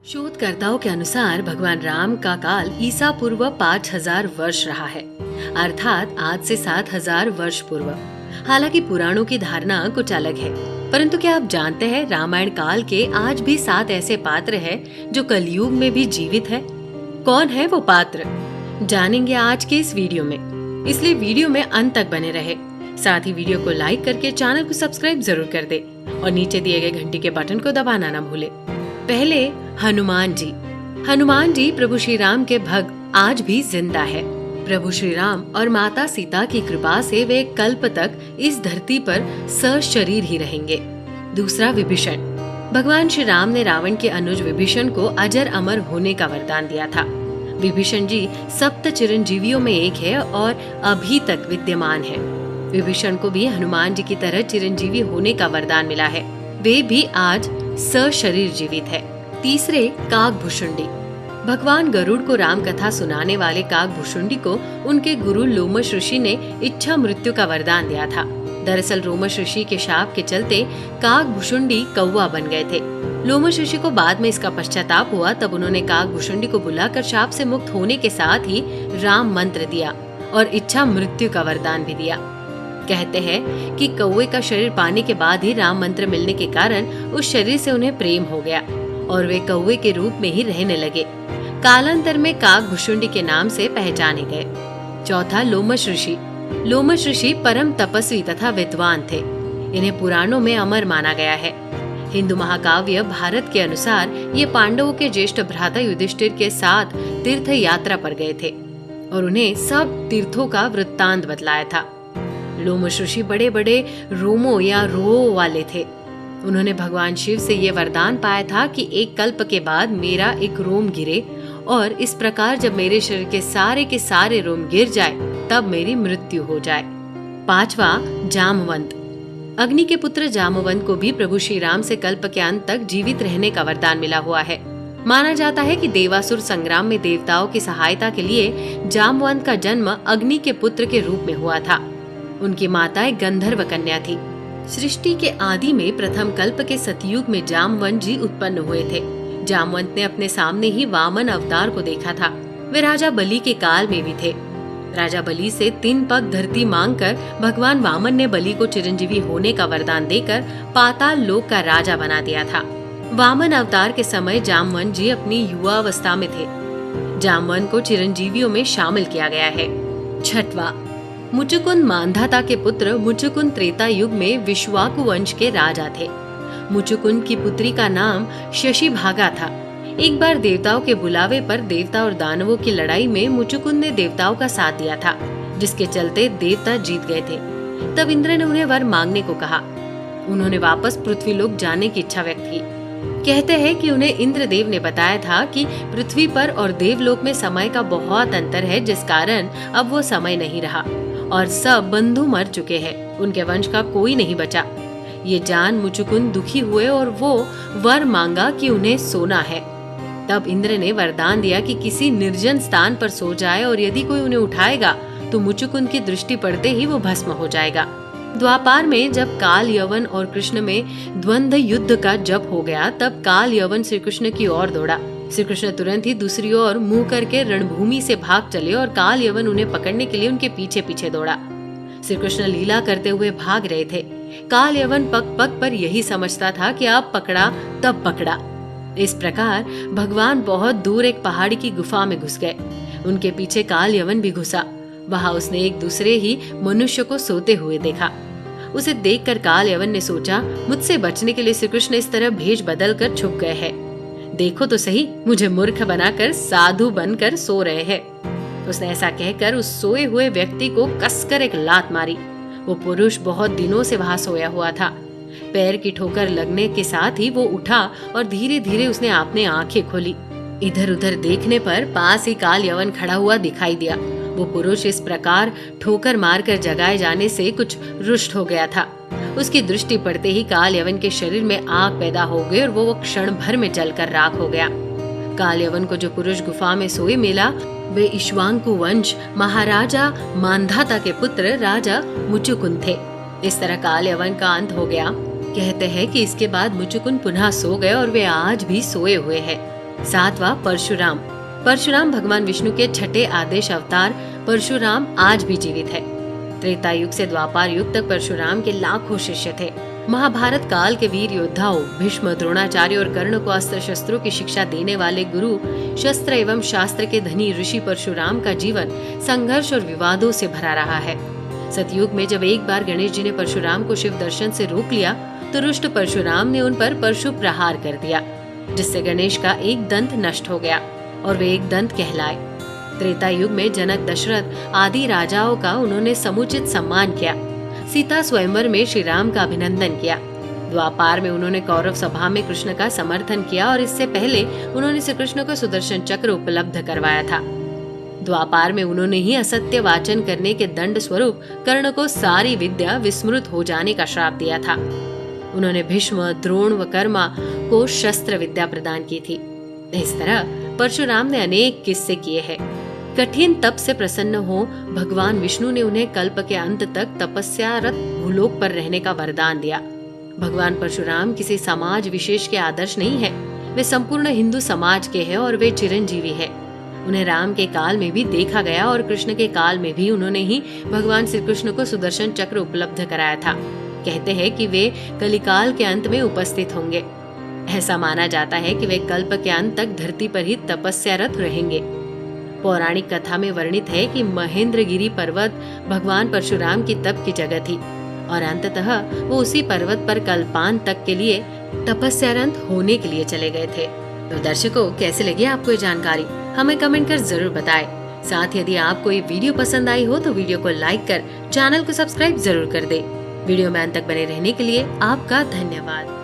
शोधकर्ताओं के अनुसार भगवान राम का काल ईसा पूर्व 5000 वर्ष रहा है, अर्थात आज से 7000 वर्ष पूर्व। हालांकि पुराणों की धारणा कुछ अलग है, परंतु क्या आप जानते हैं रामायण काल के आज भी 7 ऐसे पात्र हैं जो कलयुग में भी जीवित है। कौन है वो पात्र, जानेंगे आज के इस वीडियो में, इसलिए वीडियो में अंत तक बने रहे। साथ ही वीडियो को लाइक करके चैनल को सब्सक्राइब जरूर कर दे और नीचे दिए गए घंटी के बटन को दबाना न भूले। पहले हनुमान जी प्रभु श्री राम के भक्त आज भी जिंदा है। प्रभु श्री राम और माता सीता की कृपा से वे कल्प तक इस धरती पर सशरीर ही रहेंगे। दूसरा विभीषण, भगवान श्री राम ने रावण के अनुज विभीषण को अजर अमर होने का वरदान दिया था। विभीषण जी सप्त चिरंजीवियों में एक है और अभी तक विद्यमान है। विभीषण को भी हनुमान जी की तरह चिरंजीवी होने का वरदान मिला है, वे भी आज सशरीर जीवित है। तीसरे काकभुशुंडी, भगवान गरुड़ को राम कथा सुनाने वाले काकभुशुंडी को उनके गुरु लोमश ऋषि ने इच्छा मृत्यु का वरदान दिया था। दरअसल लोमश ऋषि के शाप के चलते काकभुशुंडी कौवा बन गए थे। लोमश ऋषि को बाद में इसका पश्चाताप हुआ, तब उन्होंने काकभुशुंडी को बुलाकर शाप से मुक्त होने के साथ ही राम मंत्र दिया और इच्छा मृत्यु का वरदान भी दिया। कहते हैं कि कौवे का शरीर पाने के बाद ही राम मंत्र मिलने के कारण उस शरीर से उन्हें प्रेम हो गया और वे कौवे के रूप में ही रहने लगे। कालांतर में काकभुशुंडी के नाम से पहचाने गए। चौथा लोमश ऋषि परम तपस्वी तथा विद्वान थे। इन्हें पुराणों में अमर माना गया है। हिंदू महाकाव्य भारत के अनुसार ये पांडवों के ज्येष्ठ भ्राता युधिष्ठिर के साथ तीर्थ यात्रा पर गए थे और उन्हें सब तीर्थों का वृत्तांत बतलाया था। लोमश ऋषि बड़े बड़े रोमों या रोओं वाले थे। उन्होंने भगवान शिव से ये वरदान पाया था कि एक कल्प के बाद मेरा एक रोम गिरे और इस प्रकार जब मेरे शरीर के सारे रोम गिर जाए तब मेरी मृत्यु हो जाए। पांचवा जामवंत, अग्नि के पुत्र जामवंत को भी प्रभु श्री राम से कल्प के अंत तक जीवित रहने का वरदान मिला हुआ है। माना जाता है कि देवासुर संग्राम में देवताओं की सहायता के लिए जामवंत का जन्म अग्नि के पुत्र के रूप में हुआ था। उनकी माता एक गंधर्व कन्या थी। सृष्टि के आदि में प्रथम कल्प के सतयुग में जामवंत जी उत्पन्न हुए थे। जामवंत ने अपने सामने ही वामन अवतार को देखा था। वे राजा बलि के काल में भी थे। राजा बलि से 3 पग धरती मांगकर भगवान वामन ने बलि को चिरंजीवी होने का वरदान देकर पाताल लोक का राजा बना दिया था। वामन अवतार के समय जामवंत जी अपनी युवावस्था में थे। जामवंत को चिरंजीवियों में शामिल किया गया है। छठवा मुचुकुंद मांधाता के पुत्र मुचुकुंद त्रेता युग में विश्वाकु वंश के राजा थे। मुचुकुंद की पुत्री का नाम शशिभागा था। एक बार देवताओं के बुलावे पर देवता और दानवों की लड़ाई में मुचुकुंद ने देवताओं का साथ दिया था, जिसके चलते देवता जीत गए थे। तब इंद्र ने उन्हें वर मांगने को कहा। उन्होंने वापस पृथ्वीलोक जाने की इच्छा व्यक्त की। कहते हैं कि उन्हें इंद्रदेव ने बताया था कि पृथ्वी पर और देवलोक में समय का बहुत अंतर है, जिस कारण अब वो समय नहीं रहा और सब बंधु मर चुके हैं, उनके वंश का कोई नहीं बचा। ये जान मुचुकुंद दुखी हुए और वो वर मांगा कि उन्हें सोना है। तब इंद्र ने वरदान दिया कि किसी निर्जन स्थान पर सो जाए और यदि कोई उन्हें उठाएगा तो मुचुकुंद की दृष्टि पड़ते ही वो भस्म हो जाएगा। द्वापार में जब काल यवन और कृष्ण में द्वंद्व युद्ध का जप हो गया, तब काल यवन श्री कृष्ण की ओर दौड़ा। श्री कृष्ण तुरंत ही दूसरी ओर मुंह करके रणभूमि से भाग चले और काल यवन उन्हें पकड़ने के लिए उनके पीछे पीछे दौड़ा। श्री कृष्ण लीला करते हुए भाग रहे थे। काल यवन पग पग पर यही समझता था कि अब पकड़ा तब पकड़ा। इस प्रकार भगवान बहुत दूर एक पहाड़ी की गुफा में घुस गए। उनके पीछे काल यवन भी घुसा। वहां उसने एक दूसरे ही मनुष्य को सोते हुए देखा। उसे देखकर काल यवन ने सोचा, मुझसे बचने के लिए श्री कृष्ण इस तरह भेष बदल कर छुप गए हैं। देखो तो सही, मुझे मूर्ख बनाकर साधु बनकर सो रहे हैं। उसने ऐसा कहकर उस सोए हुए व्यक्ति को कसकर एक लात मारी। वो पुरुष बहुत दिनों से वहां सोया हुआ था। पैर की ठोकर लगने के साथ ही वो उठा और धीरे धीरे उसने अपनी आंखें खोली। इधर उधर देखने पर पास ही काल यवन खड़ा हुआ दिखाई दिया। वो पुरुष इस प्रकार ठोकर मारकर जगाए जाने से कुछ रुष्ट हो गया था। उसकी दृष्टि पड़ते ही काल यवन के शरीर में आग पैदा हो गई और वो क्षण भर में जलकर राख हो गया। काल यवन को जो पुरुष गुफा में सोए मिला, वे इक्ष्वाकु वंश महाराजा मांधाता के पुत्र राजा मुचुकुंद थे। इस तरह काल यवन का अंत हो गया। कहते हैं कि इसके बाद मुचुकुंद पुनः सो गए और वे आज भी सोए हुए हैं। सातवां परशुराम। परशुराम भगवान विष्णु के छठे आदेश अवतार परशुराम आज भी जीवित है। त्रेता युग से द्वापर युग तक परशुराम के लाखों शिष्य थे। महाभारत काल के वीर योद्धाओं भीष्म, द्रोणाचार्य और कर्ण को अस्त्र शस्त्रों की शिक्षा देने वाले गुरु, शस्त्र एवं शास्त्र के धनी ऋषि परशुराम का जीवन संघर्ष और विवादों से भरा रहा है। सतयुग में जब एक बार गणेश जी ने परशुराम को शिव दर्शन से रोक लिया तो रुष्ट परशुराम ने उन पर परशु प्रहार कर दिया, जिससे गणेश का एक दंत नष्ट हो गया और वे एक दंत कहलाए। त्रेता युग में जनक, दशरथ आदि राजाओं का उन्होंने समुचित सम्मान किया। सीता स्वयंवर में श्री राम का अभिनंदन किया। द्वापार में उन्होंने कौरव सभा में कृष्ण का समर्थन किया और इससे पहले उन्होंने श्री कृष्ण को सुदर्शन चक्र उपलब्ध करवाया था। द्वापार में उन्होंने ही असत्य वाचन करने के दंड स्वरूप कर्ण को सारी विद्या विस्मृत हो जाने का श्राप दिया था। उन्होंने भीष्म, द्रोण व कर्मा को शस्त्र विद्या प्रदान की थी। इस तरह परशुराम ने अनेक किस्से किए हैं। कठिन तप से प्रसन्न हो भगवान विष्णु ने उन्हें कल्प के अंत तक तपस्यारत भूलोक पर रहने का वरदान दिया। भगवान परशुराम किसी समाज विशेष के आदर्श नहीं है, वे संपूर्ण हिंदू समाज के हैं और वे चिरंजीवी है। उन्हें राम के काल में भी देखा गया और कृष्ण के काल में भी उन्होंने ही भगवान श्री कृष्ण को सुदर्शन चक्र उपलब्ध कराया था। कहते हैं कि वे कलिकाल के अंत में उपस्थित होंगे। ऐसा माना जाता है कि वे कल्प के अंत तक धरती पर ही तपस्यारत रहेंगे। पौराणिक कथा में वर्णित है कि महेंद्रगिरी पर्वत भगवान परशुराम की तप की जगह थी और अंततः वो उसी पर्वत पर कल्पांत तक के लिए तपस्यारत होने के लिए चले गए थे। तो दर्शकों, कैसे लगी आपको ये जानकारी? हमें कमेंट कर जरूर बताएं। साथ ही यदि आपको ये वीडियो पसंद आई हो तो वीडियो को लाइक कर चैनल को सब्सक्राइब जरूर कर दे। वीडियो में अंत तक बने रहने के लिए आपका धन्यवाद।